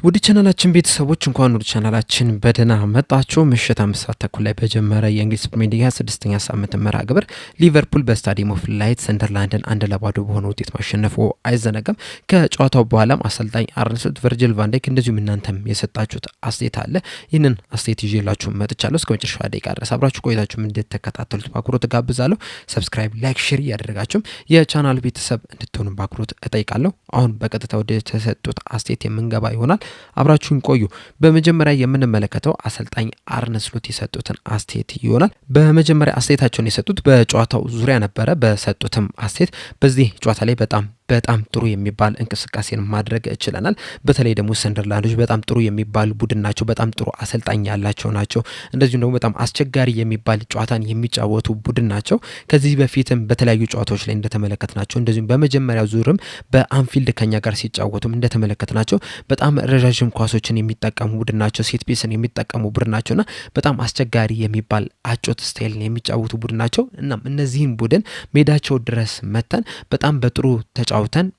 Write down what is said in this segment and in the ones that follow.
ውድ ቻናላችን ቤተሰቦች እንኳን ወደ ቻናላችን በደህና መጣችሁ። ምሽት 5 ሰዓት ተኩል ላይ በጀመረ የእንግሊዝ ፕሪሚየር ሊግ 26ኛ ሳምንት መርሃ ግብር ሊቨርፑል በስታዲየም ኦፍ ላይት ሰንደርላንድን 1-0 በሆነ ውጤት ማሸነፉ አይዘነጋም። ከጨዋታው በኋላም አሰልጣኝ አርነ ስሎት፣ ቨርጂል ቫን ዳይክ እንደዚሁም እናንተም የሰጣችሁት አስተያየት አለ። ይህንን አስተያየት ይዤላችሁ መጥቻለሁ። እስከ መጨረሻ ደቂቃ ድረስ አብራችሁ ቆይታችሁ እንድትከታተሉት በአክብሮት ጋብዛለሁ። ሰብስክራይብ፣ ላይክ፣ ሼር እያደረጋችሁም የቻናል ቤተሰብ እንድትሆኑ በአክብሮት እጠይቃለሁ። አሁን በቀጥታ ወደ ተሰጡት አስተያየት የምንገባ ይሆናል። አብራችሁን ቆዩ። በመጀመሪያ የምንመለከተው አሰልጣኝ አርነ ስሎት የሰጡትን አስተያየት ይሆናል። በመጀመሪያ አስተያየታቸውን የሰጡት በጨዋታው ዙሪያ ነበረ። በሰጡትም አስተያየት በዚህ ጨዋታ ላይ በጣም ጥሩ የሚባል እንቅስቃሴን ማድረግ ችለናል። በተለይ ደግሞ ሰንደርላንዶች በጣም ጥሩ የሚባል ቡድን ናቸው። በጣም ጥሩ አሰልጣኝ ያላቸው ናቸው። እንደዚሁም ደግሞ በጣም አስቸጋሪ የሚባል ጨዋታን የሚጫወቱ ቡድን ናቸው። ከዚህ በፊትም በተለያዩ ጨዋታዎች ላይ እንደተመለከትናቸው፣ እንደዚሁም በመጀመሪያው ዙርም በአንፊልድ ከኛ ጋር ሲጫወቱም እንደተመለከትናቸው በጣም ረዣዥም ኳሶችን የሚጠቀሙ ቡድን ናቸው። ሴት ፒስን የሚጠቀሙ ቡድን ናቸውና በጣም አስቸጋሪ የሚባል አጮት ስታይልን የሚጫወቱ ቡድን ናቸው። እናም እነዚህን ቡድን ሜዳቸው ድረስ መተን በጣም በጥሩ ተጫውተን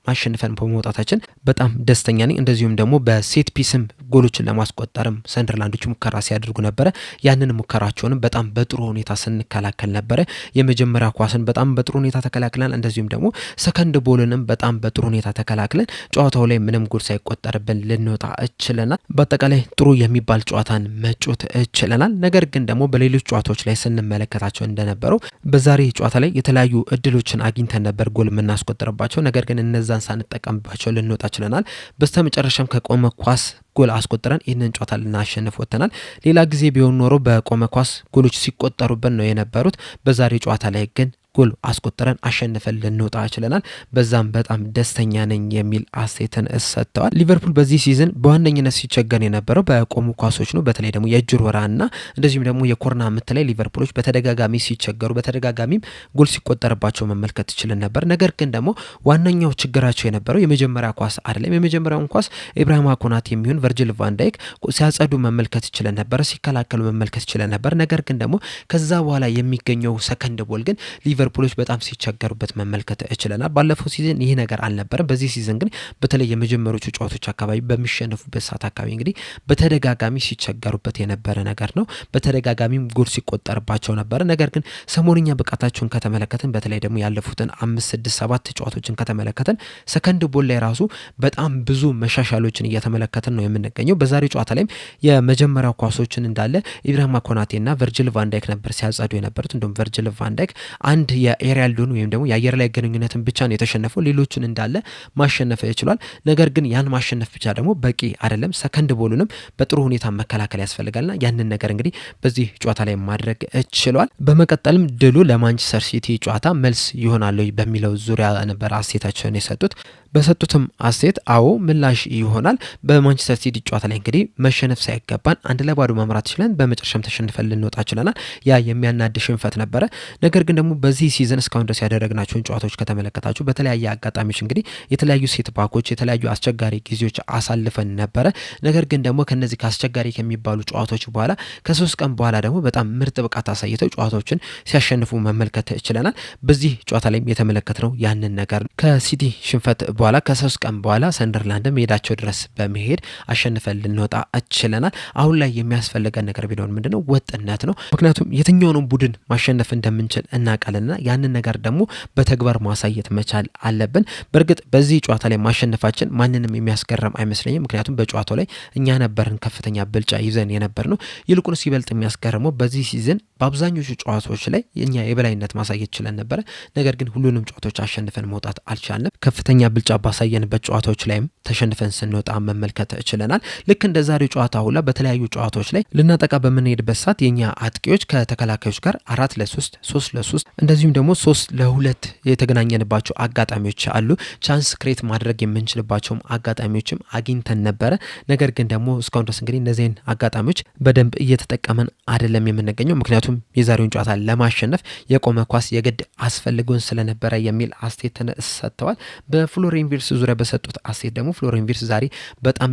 ማሸነፈን በመውጣታችን በጣም ደስተኛ ነኝ። እንደዚሁም ደግሞ በሴት ፒስም ጎሎችን ለማስቆጠርም ሰንደርላንዶች ሙከራ ሲያደርጉ ነበረ። ያንን ሙከራቸውንም በጣም በጥሩ ሁኔታ ስንከላከል ነበረ። የመጀመሪያ ኳስን በጣም በጥሩ ሁኔታ ተከላክለን፣ እንደዚሁም ደግሞ ሰከንድ ቦልንም በጣም በጥሩ ሁኔታ ተከላክለን ጨዋታው ላይ ምንም ጎል ሳይቆጠርብን ልንወጣ እችለናል። በአጠቃላይ ጥሩ የሚባል ጨዋታን መጮት እችለናል። ነገር ግን ደግሞ በሌሎች ጨዋታዎች ላይ ስንመለከታቸው እንደነበረው በዛሬ ጨዋታ ላይ የተለያዩ እድሎችን አግኝተን ነበር ጎል የምናስቆጥርባቸው። ነገር ግን እነዛን ሳንጠቀምባቸው ልንወጣ ችለናል። በስተመጨረሻም ከቆመ ኳስ ጎል አስቆጥረን ይህንን ጨዋታ ልናሸንፍ ወጥተናል። ሌላ ጊዜ ቢሆን ኖሮ በቆመ ኳስ ጎሎች ሲቆጠሩብን ነው የነበሩት። በዛሬ ጨዋታ ላይ ግን ጎል አስቆጥረን አሸንፈን ልንወጣ ችለናል። በዛም በጣም ደስተኛ ነኝ የሚል አስተያየትን ሰጥተዋል። ሊቨርፑል በዚህ ሲዝን በዋነኝነት ሲቸገር የነበረው በቆሙ ኳሶች ነው። በተለይ ደግሞ የእጅ ወራና እንደዚሁም ደግሞ የኮርና ምት ላይ ሊቨርፑሎች በተደጋጋሚ ሲቸገሩ፣ በተደጋጋሚም ጎል ሲቆጠርባቸው መመልከት ችለን ነበር። ነገር ግን ደግሞ ዋነኛው ችግራቸው የነበረው የመጀመሪያ ኳስ አይደለም። የመጀመሪያውን ኳስ ኢብራሂማ ኮናቴ የሚሆን ቨርጂል ቫን ዳይክ ሲያጸዱ መመልከት ችለን ነበር፣ ሲከላከሉ መመልከት ችለን ነበር። ነገር ግን ደግሞ ከዛ በኋላ የሚገኘው ሰከንድ ቦል ግን ሊቨርፑሎች በጣም ሲቸገሩበት መመልከት እችለናል። ባለፈው ሲዝን ይህ ነገር አልነበረም። በዚህ ሲዝን ግን በተለይ የመጀመሪያዎቹ ጨዋታዎች አካባቢ በሚሸነፉበት ሰዓት አካባቢ እንግዲህ በተደጋጋሚ ሲቸገሩበት የነበረ ነገር ነው። በተደጋጋሚም ጎል ሲቆጠርባቸው ነበረ። ነገር ግን ሰሞንኛ ብቃታቸውን ከተመለከትን፣ በተለይ ደግሞ ያለፉትን 5፣ 6፣ 7 ጨዋታዎችን ከተመለከትን ሰከንድ ቦል ላይ ራሱ በጣም ብዙ መሻሻሎችን እየተመለከትን ነው የምንገኘው። በዛሬው ጨዋታ ላይም የመጀመሪያው ኳሶችን እንዳለ ኢብራሂማ ኮናቴና ቨርጂል ቫን ዳይክ ነበር ሲያጸዱ የነበሩት። እንደውም ቨርጂል ቫን ዳይክ አንድ የኤሪያል ዱን ወይም ደግሞ የአየር ላይ ግንኙነትን ብቻ ነው የተሸነፈው። ሌሎችን እንዳለ ማሸነፍ ይችላል። ነገር ግን ያን ማሸነፍ ብቻ ደግሞ በቂ አይደለም። ሰከንድ ቦሉንም በጥሩ ሁኔታ መከላከል ያስፈልጋልና ያንን ነገር እንግዲህ በዚህ ጨዋታ ላይ ማድረግ ችሏል። በመቀጠልም ድሉ ለማንቸስተር ሲቲ ጨዋታ መልስ ይሆናል በሚለው ዙሪያ ነበር አስተያየታቸውን የሰጡት። በሰጡትም አስተያየት አዎ ምላሽ ይሆናል። በማንቸስተር ሲቲ ጨዋታ ላይ እንግዲህ መሸነፍ ሳይገባን 1-0 መምራት ችለን በመጨረሻም ተሸንፈን ልንወጣ ችለናል። ያ የሚያናድ ሽንፈት ነበረ። ነገር ግን ደግሞ በዚህ ሲዝን እስካሁን ድረስ ያደረግናቸውን ጨዋታዎች ከተመለከታችሁ በተለያየ አጋጣሚዎች እንግዲህ የተለያዩ ሴት ባኮች፣ የተለያዩ አስቸጋሪ ጊዜዎች አሳልፈን ነበረ። ነገር ግን ደግሞ ከነዚህ ከአስቸጋሪ ከሚባሉ ጨዋታዎች በኋላ ከ3 ቀን በኋላ ደግሞ በጣም ምርጥ ብቃት አሳይተው ጨዋታዎችን ሲያሸንፉ መመልከት ችለናል። በዚህ ጨዋታ ላይም የተመለከትነው ያንን ነገር ከሲቲ ሽንፈት በኋላ ከ3 ቀን በኋላ ሰንደርላንድም ሜዳቸው ድረስ በመሄድ አሸንፈን ልንወጣ ችለናል። አሁን ላይ የሚያስፈልገን ነገር ቢኖር ምንድነው? ወጥነት ነው። ምክንያቱም የትኛውንም ቡድን ማሸነፍ እንደምንችል እናውቃለንና ያንን ነገር ደግሞ በተግባር ማሳየት መቻል አለብን። በእርግጥ በዚህ ጨዋታ ላይ ማሸነፋችን ማንንም የሚያስገርም አይመስለኝም። ምክንያቱም በጨዋታው ላይ እኛ ነበርን ከፍተኛ ብልጫ ይዘን የነበር ነው። ይልቁንስ ይበልጥ የሚያስገርመው በዚህ ሲዝን በአብዛኞቹ ጨዋታዎች ላይ እኛ የበላይነት ማሳየት ችለን ነበረ። ነገር ግን ሁሉንም ጨዋታዎች አሸንፈን መውጣት አልቻልንም። ከፍተኛ ብልጫ ባሳየንበት ጨዋታዎች ላይም ተሸንፈን ስንወጣ መመልከት ችለናል። ልክ እንደ ዛሬው ጨዋታ ሁላ በተለያዩ ጨዋታዎች ላይ ልናጠቃ በምንሄድበት ሰዓት የኛ አጥቂዎች ከተከላካዮች ጋር 4-3፣ 3-3 እንደዚሁም ደግሞ 3-2 የተገናኘንባቸው አጋጣሚዎች አሉ። ቻንስ ክሬት ማድረግ የምንችልባቸውም አጋጣሚዎችም አግኝተን ነበረ። ነገር ግን ደግሞ እስካሁን ድረስ እንግዲህ እነዚህን አጋጣሚዎች በደንብ እየተጠቀመን አይደለም የምንገኘው። ምክንያቱም የዛሬውን ጨዋታ ለማሸነፍ የቆመ ኳስ የግድ አስፈልጎን ስለነበረ የሚል አስተያየት ሰጥተዋል። በፍሎሪያን ቪርትዝ ዙሪያ በሰጡት አስተያየት ደግሞ ፍሎሪያን ቪርትዝ ዛሬ በጣም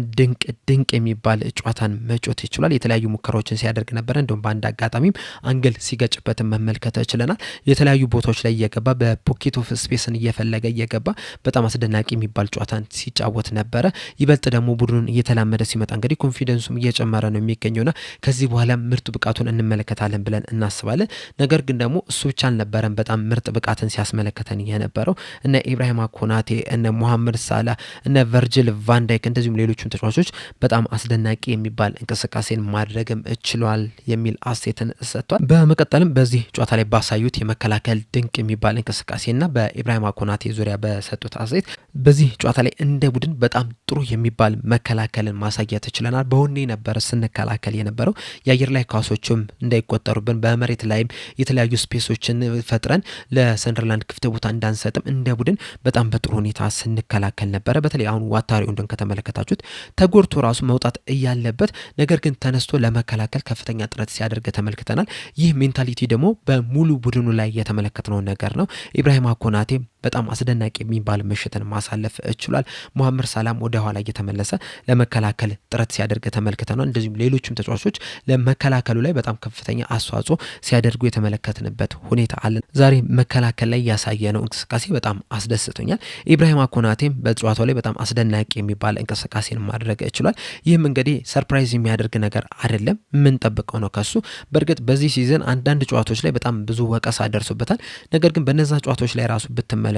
ድንቅ የሚባል ጨዋታን መጮት ይችላል። የተለያዩ ሙከራዎችን ሲያደርግ ነበረ። እንደውም በአንድ አጋጣሚም አንግል ሲገጭበትን መመልከት ችለናል። የተለያዩ የተለያዩ ቦታዎች ላይ እየገባ በፖኬት ኦፍ ስፔስን እየፈለገ እየገባ በጣም አስደናቂ የሚባል ጨዋታን ሲጫወት ነበረ። ይበልጥ ደግሞ ቡድኑን እየተላመደ ሲመጣ እንግዲህ ኮንፊደንሱም እየጨመረ ነው የሚገኘውና ከዚህ በኋላ ምርጥ ብቃቱን እንመለከታለን ብለን እናስባለን። ነገር ግን ደግሞ እሱ ብቻ አልነበረም በጣም ምርጥ ብቃትን ሲያስመለከተን የነበረው እነ ኢብራሂማ ኮናቴ፣ እነ ሙሐመድ ሳላህ፣ እነ ቨርጂል ቫንዳይክ እንደዚሁም ሌሎቹም ተጫዋቾች በጣም አስደናቂ የሚባል እንቅስቃሴን ማድረግም ችሏል የሚል አስተያየትን ሰጥቷል። በመቀጠልም በዚህ ጨዋታ ላይ ባሳዩት የመከላከል ድንቅ የሚባል እንቅስቃሴና በኢብራሂማ ኮናቴ ዙሪያ በሰጡት አስተያየት በዚህ ጨዋታ ላይ እንደ ቡድን በጣም ጥሩ የሚባል መከላከልን ማሳየት ችለናል። በሁኔ ነበር ስንከላከል የነበረው የአየር ላይ ኳሶችም እንዳይቆጠሩብን በመሬት ላይም የተለያዩ ስፔሶችን ፈጥረን ለሰንደርላንድ ክፍት ቦታ እንዳንሰጥም እንደ ቡድን በጣም በጥሩ ሁኔታ ስንከላከል ነበረ። በተለይ አሁን ዋታሪ ኤንዶን ከተመለከታችሁት ተጎድቶ ራሱ መውጣት እያለበት ነገር ግን ተነስቶ ለመከላከል ከፍተኛ ጥረት ሲያደርግ ተመልክተናል። ይህ ሜንታሊቲ ደግሞ በሙሉ ቡድኑ ላይ የተመለከትነው ነገር ነው። ኢብራሂማ ኮናቴ በጣም አስደናቂ የሚባል ምሽትን ማሳለፍ ችሏል። ሙሐመድ ሳላም ወደ ኋላ እየተመለሰ ለመከላከል ጥረት ሲያደርግ ተመልክተናል። እንደዚሁም ሌሎችም ተጫዋቾች ለመከላከሉ ላይ በጣም ከፍተኛ አስተዋጽኦ ሲያደርጉ የተመለከትንበት ሁኔታ አለ። ዛሬ መከላከል ላይ ያሳየነው እንቅስቃሴ በጣም አስደስቶኛል። ኢብራሂማ ኮናቴም በጨዋታው ላይ በጣም አስደናቂ የሚባል እንቅስቃሴን ማድረግ ችሏል። ይህም እንግዲህ ሰርፕራይዝ የሚያደርግ ነገር አይደለም፣ የምንጠብቀው ነው ከሱ። በእርግጥ በዚህ ሲዝን አንዳንድ ጨዋታዎች ላይ በጣም ብዙ ወቀሳ ደርሶበታል። ነገር ግን በነዛ ጨዋታዎች ላይ ራሱ ብትመለከቱ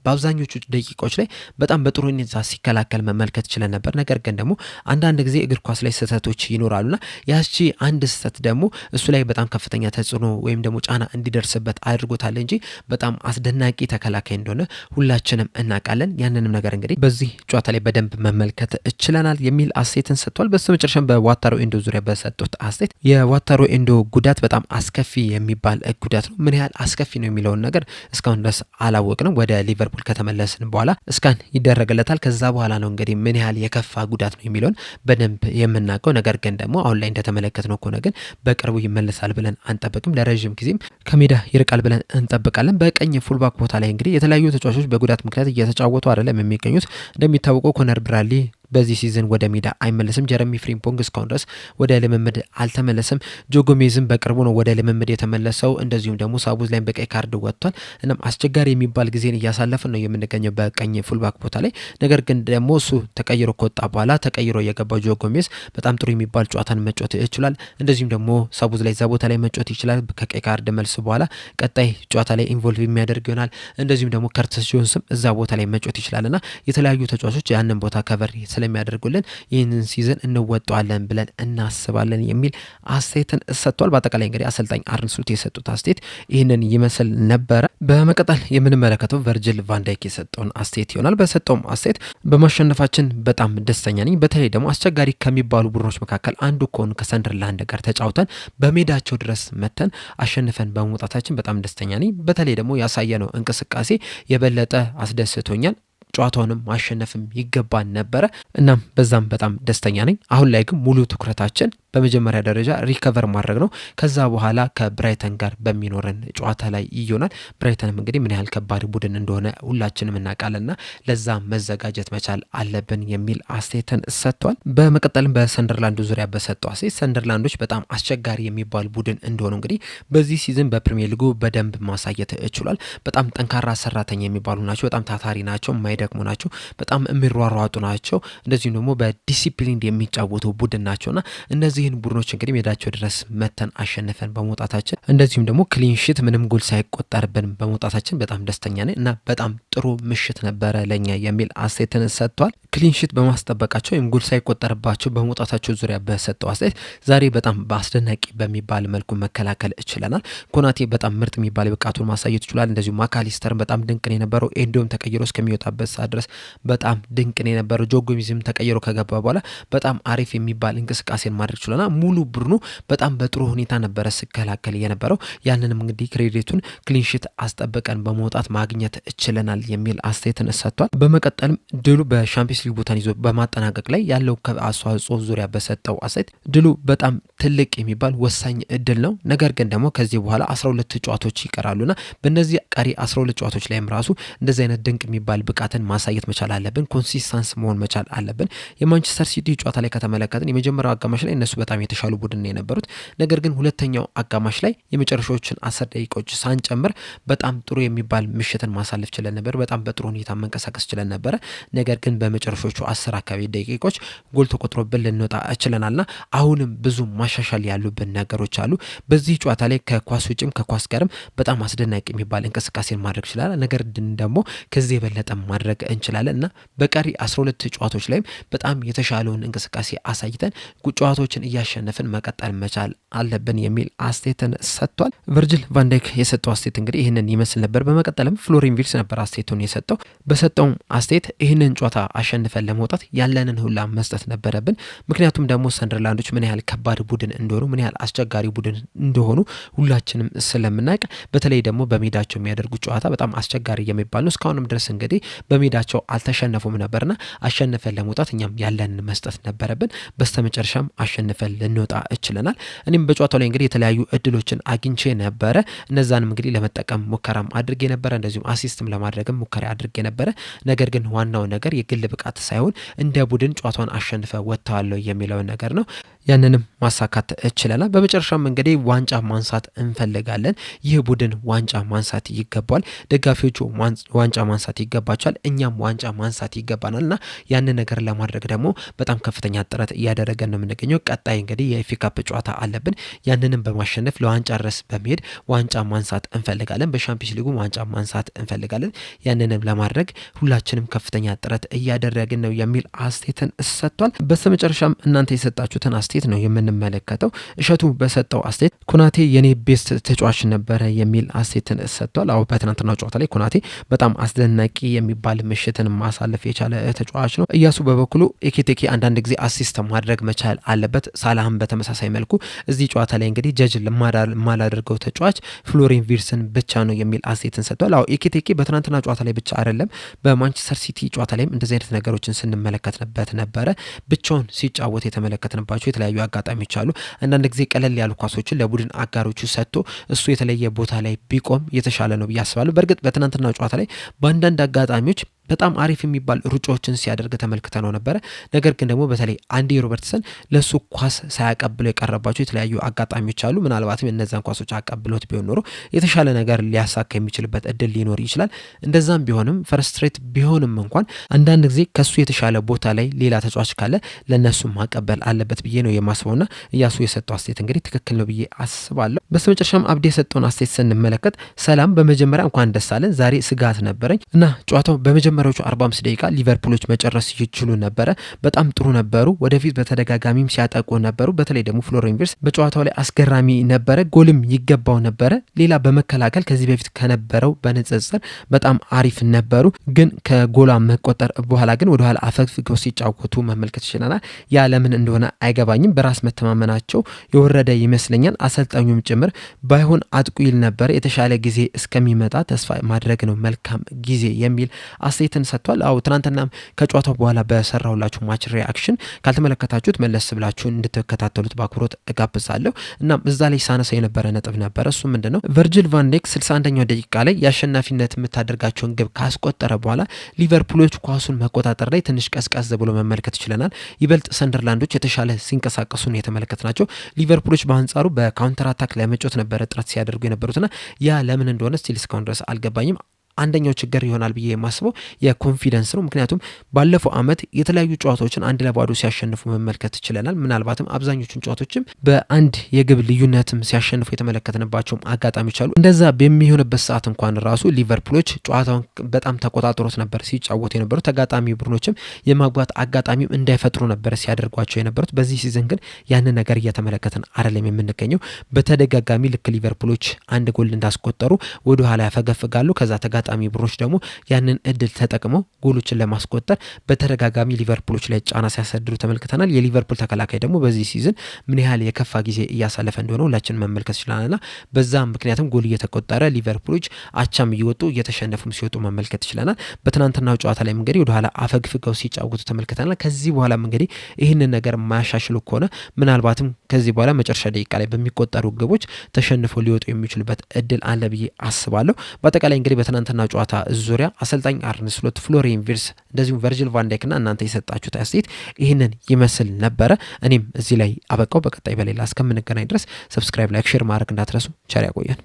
በአብዛኞቹ ደቂቃዎች ላይ በጣም በጥሩ ሁኔታ ሲከላከል መመልከት ችለን ነበር። ነገር ግን ደግሞ አንዳንድ ጊዜ እግር ኳስ ላይ ስህተቶች ይኖራሉና ያቺ አንድ ስህተት ደግሞ እሱ ላይ በጣም ከፍተኛ ተጽዕኖ ወይም ደግሞ ጫና እንዲደርስበት አድርጎታል እንጂ በጣም አስደናቂ ተከላካይ እንደሆነ ሁላችንም እናውቃለን። ያንንም ነገር እንግዲህ በዚህ ጨዋታ ላይ በደንብ መመልከት ችለናል የሚል አስተያየትን ሰጥቷል። በስተመጨረሻም በዋታሮ ኤንዶ ዙሪያ በሰጡት አስተያየት የዋታሮ ኤንዶ ጉዳት በጣም አስከፊ የሚባል ጉዳት ነው። ምን ያህል አስከፊ ነው የሚለውን ነገር እስካሁን ድረስ አላወቅንም። ወደ ሊቨርፑል ከተመለስን በኋላ እስካን ይደረግለታል። ከዛ በኋላ ነው እንግዲህ ምን ያህል የከፋ ጉዳት ነው የሚለውን በደንብ የምናውቀው። ነገር ግን ደግሞ አሁን ላይ እንደተመለከትነው ከሆነ ግን በቅርቡ ይመለሳል ብለን አንጠብቅም። ለረዥም ጊዜም ከሜዳ ይርቃል ብለን እንጠብቃለን። በቀኝ ፉልባክ ቦታ ላይ እንግዲህ የተለያዩ ተጫዋቾች በጉዳት ምክንያት እየተጫወቱ አይደለም የሚገኙት። እንደሚታወቀው ኮነር ብራድሊ በዚህ ሲዝን ወደ ሜዳ አይመለስም። ጀረሚ ፍሪምፖንግ እስካሁን ድረስ ወደ ልምምድ አልተመለሰም። ጆ ጎሜዝም በቅርቡ ነው ወደ ልምምድ የተመለሰው። እንደዚሁም ደግሞ ሳቡዝ ላይም በቀይ ካርድ ወጥቷል። እናም አስቸጋሪ የሚባል ጊዜን እያሳለፍን ነው የምንገኘው በቀኝ ፉልባክ ቦታ ላይ። ነገር ግን ደግሞ እሱ ተቀይሮ ከወጣ በኋላ ተቀይሮ የገባው ጆ ጎሜዝ በጣም ጥሩ የሚባል ጨዋታን መጫወት ይችላል። እንደዚሁም ደግሞ ሳቡዝ ላይ እዛ ቦታ ላይ መጫወት ይችላል። ከቀይ ካርድ መልስ በኋላ ቀጣይ ጨዋታ ላይ ኢንቮልቭ የሚያደርግ ይሆናል። እንደዚሁም ደግሞ ከርተስ ጆንስም እዛ ቦታ ላይ መጫወት ይችላልና የተለያዩ ተጫዋቾች ያንን ቦታ ከቨር ስለሚያደርጉልን ይህንን ሲዝን እንወጣዋለን ብለን እናስባለን የሚል አስተያየትን ሰጥቷል። በአጠቃላይ እንግዲህ አሰልጣኝ አርነ ስሎት የሰጡት አስተያየት ይህንን ይመስል ነበረ። በመቀጠል የምንመለከተው ቨርጂል ቫንዳይክ የሰጠውን አስተያየት ይሆናል። በሰጠውም አስተያየት በማሸነፋችን በጣም ደስተኛ ነኝ። በተለይ ደግሞ አስቸጋሪ ከሚባሉ ቡድኖች መካከል አንዱ ከሆኑ ከሰንደርላንድ ጋር ተጫውተን በሜዳቸው ድረስ መተን አሸንፈን በመውጣታችን በጣም ደስተኛ ነኝ። በተለይ ደግሞ ያሳየነው እንቅስቃሴ የበለጠ አስደስቶኛል። ጨዋታውንም ማሸነፍም ይገባን ነበረ። እናም በዛም በጣም ደስተኛ ነኝ። አሁን ላይ ግን ሙሉ ትኩረታችን በመጀመሪያ ደረጃ ሪከቨር ማድረግ ነው። ከዛ በኋላ ከብራይተን ጋር በሚኖረን ጨዋታ ላይ ይሆናል። ብራይተንም እንግዲህ ምን ያህል ከባድ ቡድን እንደሆነ ሁላችንም እናውቃለንና ለዛ መዘጋጀት መቻል አለብን የሚል አስተያየትን ሰጥቷል። በመቀጠልም በሰንደርላንዱ ዙሪያ በሰጠው አስተያየት ሰንደርላንዶች በጣም አስቸጋሪ የሚባል ቡድን እንደሆኑ እንግዲህ በዚህ ሲዝን በፕሪሚየር ሊጉ በደንብ ማሳየት ችሏል። በጣም ጠንካራ ሰራተኛ የሚባሉ ናቸው። በጣም ታታሪ ናቸው። የማይደክሙ ናቸው። በጣም የሚሯሯጡ ናቸው። እንደዚሁም ደግሞ በዲሲፕሊን የሚጫወቱ ቡድን ናቸውና እነዚህን ቡድኖች እንግዲህ ሜዳቸው ድረስ መተን አሸንፈን በመውጣታችን እንደዚሁም ደግሞ ክሊንሺት ምንም ጎል ሳይቆጠርብን በመውጣታችን በጣም ደስተኛ ነን እና በጣም ጥሩ ምሽት ነበረ ለኛ የሚል አስተያየትን ሰጥቷል። ክሊንሺት በማስጠበቃቸው ወይም ጎል ሳይቆጠርባቸው በመውጣታቸው ዙሪያ በሰጠው አስተያየት ዛሬ በጣም በአስደናቂ በሚባል መልኩ መከላከል ችለናል። ኮናቴ በጣም ምርጥ የሚባል ብቃቱን ማሳየት ይችላል። እንደዚሁ ማካሊስተርም በጣም ድንቅ ነው የነበረው። ኤንዶም ተቀይሮ እስከሚወጣበት ሰዓት ድረስ በጣም ድንቅ ነው የነበረው። ጆ ጎሜዝም ተቀይሮ ከገባ በኋላ በጣም አሪፍ የሚባል እንቅስቃሴን ማድረግ ችለናል። ሙሉ ቡድኑ በጣም በጥሩ ሁኔታ ነበረ ሲከላከል የነበረው። ያንንም እንግዲህ ክሬዲቱን ክሊንሺት አስጠብቀን በመውጣት ማግኘት ችለናል የሚል አስተያየትን ሰጥቷል። በመቀጠልም ድሉ በሻምፒዮንስ ሊግ ቦታን ይዞ በማጠናቀቅ ላይ ያለው አስተዋጽኦ ዙሪያ በሰጠው አስተያየት ድሉ በጣም ትልቅ የሚባል ወሳኝ እድል ነው። ነገር ግን ደግሞ ከዚህ በኋላ 12 ጨዋታዎች ይቀራሉና በእነዚህ ቀሪ 12 ጨዋታዎች ላይም ራሱ እንደዚህ አይነት ድንቅ የሚባል ብቃትን ማሳየት መቻል አለብን። ኮንሲስተንስ መሆን መቻል አለብን። የማንቸስተር ሲቲ ጨዋታ ላይ ከተመለከትን የመጀመሪያው አጋማሽ ላይ እነሱ በጣም የተሻሉ ቡድን የነበሩት። ነገር ግን ሁለተኛው አጋማሽ ላይ የመጨረሻዎችን 10 ደቂቃዎች ሳንጨምር በጣም ጥሩ የሚባል ምሽትን ማሳለፍ ችለን ነበር። በጣም በጥሩ ሁኔታ መንቀሳቀስ ችለን ነበረ። ነገር ግን በመጨረሻዎቹ 10 አካባቢ ደቂቃዎች ጎል ተቆጥሮብን ልንወጣ ችለናልና አሁንም ብዙ ማሻሻል ያሉብን ነገሮች አሉ። በዚህ ጨዋታ ላይ ከኳስ ውጭም ከኳስ ጋርም በጣም አስደናቂ የሚባል እንቅስቃሴን ማድረግ ይችላል። ነገር ግን ደግሞ ከዚህ የበለጠ ማድረግ እንችላለን እና በቀሪ 12 ጨዋታዎች ላይም በጣም የተሻለውን እንቅስቃሴ አሳይተን ጨዋታዎችን እያሸነፍን መቀጠል መቻል አለብን የሚል አስተያየትን ሰጥቷል። ቨርጅል ቫንዳይክ የሰጠው አስተያየት እንግዲህ ይህንን ይመስል ነበር። በመቀጠልም ፍሎሪን ቪርትዝ ነበር አስተያየቱን የሰጠው። በሰጠውም አስተያየት ይህንን ጨዋታ አሸንፈን ለመውጣት ያለንን ሁላ መስጠት ነበረብን። ምክንያቱም ደግሞ ሰንደርላንዶች ምን ያህል ከባድ ቡድን እንደሆኑ ምን ያህል አስቸጋሪ ቡድን እንደሆኑ ሁላችንም ስለምናውቅ፣ በተለይ ደግሞ በሜዳቸው የሚያደርጉት ጨዋታ በጣም አስቸጋሪ የሚባል ነው። እስካሁንም ድረስ እንግዲህ በሜዳቸው አልተሸነፉም ነበርና አሸንፈን ለመውጣት እኛም ያለንን መስጠት ነበረብን። በስተመጨረሻም አሸንፈን ልንወጣ ችለናል። እኔም በጨዋታው ላይ እንግዲህ የተለያዩ እድሎችን አግኝቼ ነበረ። እነዛንም እንግዲህ ለመጠቀም ሙከራም አድርጌ ነበረ፣ እንደዚሁም አሲስትም ለማድረግም ሙከራ አድርጌ ነበረ። ነገር ግን ዋናው ነገር የግል ብቃት ሳይሆን እንደ ቡድን ጨዋታውን አሸንፈ ወጥተዋለሁ የሚለውን ነገር ነው። ያንንም ማሳካት ችለናል። በመጨረሻም እንግዲህ ዋንጫ ማንሳት እንፈልጋለን። ይህ ቡድን ዋንጫ ማንሳት ይገባል። ደጋፊዎቹ ዋንጫ ማንሳት ይገባቸዋል። እኛም ዋንጫ ማንሳት ይገባናል እና ያንን ነገር ለማድረግ ደግሞ በጣም ከፍተኛ ጥረት እያደረገን ነው የምንገኘው። ቀጣይ እንግዲህ የኤፍኤ ካፕ ጨዋታ አለብን። ያንንም በማሸነፍ ለዋንጫ ድረስ በመሄድ ዋንጫ ማንሳት እንፈልጋለን። በሻምፒዮንስ ሊጉ ዋንጫ ማንሳት እንፈልጋለን። ያንንም ለማድረግ ሁላችንም ከፍተኛ ጥረት እያደረግን ነው የሚል አስተያየትን ሰጥቷል። በስተመጨረሻም እናንተ የሰጣችሁትን አስተያየት ነው የምንመለከተው። እሸቱ በሰጠው አስተያየት ኮናቴ የኔ ቤስት ተጫዋች ነበረ የሚል አስተያየትን ሰጥቷል። አዎ በትናንትናው ጨዋታ ላይ ኮናቴ በጣም አስደናቂ የሚባል ምሽትን ማሳለፍ የቻለ ተጫዋች ነው። እያሱ በበኩሉ ኤኬቴኬ አንዳንድ ጊዜ አሲስት ማድረግ መቻል አለበት። ሳላህም በተመሳሳይ መልኩ እዚህ ጨዋታ ላይ እንግዲህ ጀጅ ማላደርገው ተጫዋች ፍሎሪን ቪርትዝን ብቻ ነው የሚል አስተያየትን ሰጥቷል። አዎ ኤኬቴኬ በትናንትና ጨዋታ ላይ ብቻ አይደለም በማንቸስተር ሲቲ ጨዋታ ላይም እንደዚህ አይነት ነገሮችን ስንመለከትበት ነበረ። ብቻውን ሲጫወት የተመለከትንባቸው የተለያዩ አጋጣሚዎች አሉ። አንዳንድ ጊዜ ቀለል ያሉ ኳሶችን ለቡድን አጋሮቹ ሰጥቶ እሱ የተለየ ቦታ ላይ ቢቆም የተሻለ ነው ብዬ አስባለሁ። በእርግጥ በትናንትናው ጨዋታ ላይ በአንዳንድ አጋጣሚዎች በጣም አሪፍ የሚባል ሩጫዎችን ሲያደርግ ተመልክተ ነው ነበረ። ነገር ግን ደግሞ በተለይ አንዲ ሮበርትሰን ለሱ ኳስ ሳያቀብለው የቀረባቸው የተለያዩ አጋጣሚዎች አሉ። ምናልባትም እነዛን ኳሶች አቀብሎት ቢሆን ኖሮ የተሻለ ነገር ሊያሳካ የሚችልበት እድል ሊኖር ይችላል። እንደዛም ቢሆንም ፍረስትሬት ቢሆንም እንኳን አንዳንድ ጊዜ ከሱ የተሻለ ቦታ ላይ ሌላ ተጫዋች ካለ ለነሱ ማቀበል አለበት ብዬ ነው የማስበውና እያሱ የሰጠው አስተያየት እንግዲህ ትክክል ነው ብዬ አስባለሁ። በስተመጨረሻም አብዲ የሰጠውን አስተያየት ስንመለከት ሰላም፣ በመጀመሪያ እንኳን ደስ አለን። ዛሬ ስጋት ነበረኝ እና ጨዋታው በመጀመሪያዎቹ 45 ደቂቃ ሊቨርፑሎች መጨረስ ይችሉ ነበረ። በጣም ጥሩ ነበሩ። ወደፊት በተደጋጋሚም ሲያጠቁ ነበሩ። በተለይ ደግሞ ፍሎሪን ቪርትዝ በጨዋታው ላይ አስገራሚ ነበረ። ጎልም ይገባው ነበረ። ሌላ በመከላከል ከዚህ በፊት ከነበረው በንጽጽር በጣም አሪፍ ነበሩ። ግን ከጎላ መቆጠር በኋላ ግን ወደኋላ አፈግፍገው ሲጫወቱ መመልከት ይችላል። ያ ለምን እንደሆነ አይገባኝም። በራስ መተማመናቸው የወረደ ይመስለኛል። አሰልጣኙም ጭምር ባይሆን አጥቁ ይል ነበር። የተሻለ ጊዜ እስከሚመጣ ተስፋ ማድረግ ነው መልካም ጊዜ የሚል አስተያየትን ሰጥቷል። አዎ ትናንትናም ከጨዋታው በኋላ በሰራሁላችሁ ማች ሪአክሽን ካልተመለከታችሁት መለስ ብላችሁ እንድትከታተሉት በአክብሮት እጋብዛለሁ። እናም እዛ ላይ ሳነሳ የነበረ ነጥብ ነበረ። እሱ ምንድነው ቨርጅል ቫንዳይክ 61ኛው ደቂቃ ላይ የአሸናፊነት የምታደርጋቸውን ግብ ካስቆጠረ በኋላ ሊቨርፑሎች ኳሱን መቆጣጠር ላይ ትንሽ ቀዝቀዝ ብሎ መመልከት ይችለናል። ይበልጥ ሰንደርላንዶች የተሻለ ሲንቀሳቀሱ ነው የተመለከትናቸው። ሊቨርፑሎች በአንጻሩ በካውንተር አታክ ለመጫወት ነበረ ጥረት ሲያደርጉ የነበሩትና ያ ለምን እንደሆነ ስቲል እስካሁን ድረስ አልገባኝም። አንደኛው ችግር ይሆናል ብዬ የማስበው የኮንፊደንስ ነው። ምክንያቱም ባለፈው አመት የተለያዩ ጨዋታዎችን 1-0 ሲያሸንፉ መመልከት ችለናል። ምናልባትም አብዛኞቹን ጨዋታዎችም በአንድ የግብ ልዩነትም ሲያሸንፉ የተመለከትንባቸው አጋጣሚዎች አሉ። እንደዛ በሚሆንበት ሰዓት እንኳን ራሱ ሊቨርፑሎች ጨዋታውን በጣም ተቆጣጥሮት ነበር ሲጫወቱ የነበሩት። ተጋጣሚ ቡድኖችም የማግባት አጋጣሚው እንዳይፈጥሩ ነበር ሲያደርጓቸው የነበሩት። በዚህ ሲዝን ግን ያንን ነገር እየተመለከትን አይደለም የምንገኘው። በተደጋጋሚ ልክ ሊቨርፑሎች አንድ ጎል እንዳስቆጠሩ ወደ ኋላ ያፈገፍጋሉ። ከዛ ተጋጣሚ ቡድኖች ደግሞ ያንን እድል ተጠቅመው ጎሎችን ለማስቆጠር በተደጋጋሚ ሊቨርፑሎች ላይ ጫና ሲያሳድሩ ተመልክተናል። የሊቨርፑል ተከላካይ ደግሞ በዚህ ሲዝን ምን ያህል የከፋ ጊዜ እያሳለፈ እንደሆነ ሁላችን መመልከት ይችላልና በዛ ምክንያቱም ጎል እየተቆጠረ ሊቨርፑሎች አቻም እየወጡ እየተሸነፉም ሲወጡ መመልከት ይችላል። በትናንትናው ጨዋታ ላይ እንግዲህ ወደ ኋላ አፈግፍገው ሲጫወቱ ተመልክተናል። ከዚህ በኋላ እንግዲህ ይህንን ነገር ማያሻሽሉ ከሆነ ምናልባትም ከዚህ በኋላ መጨረሻ ደቂቃ ላይ በሚቆጠሩ ግቦች ተሸንፎ ሊወጡ የሚችሉበት እድል አለ ብዬ አስባለሁ። በአጠቃላይ እንግዲህ በትናንትና በትናንትና ጨዋታ ዙሪያ አሰልጣኝ አርነ ስሎት፣ ፍሎሪያን ቪርትዝ እንደዚሁም ቨርጂል ቫን ዳይክና እናንተ የሰጣችሁት አስተያየት ይህንን ይመስል ነበረ። እኔም እዚህ ላይ አበቃው። በቀጣይ በሌላ እስከምንገናኝ ድረስ ሰብስክራይብ፣ ላይክ፣ ሼር ማድረግ እንዳትረሱ። ቸር ያቆየን።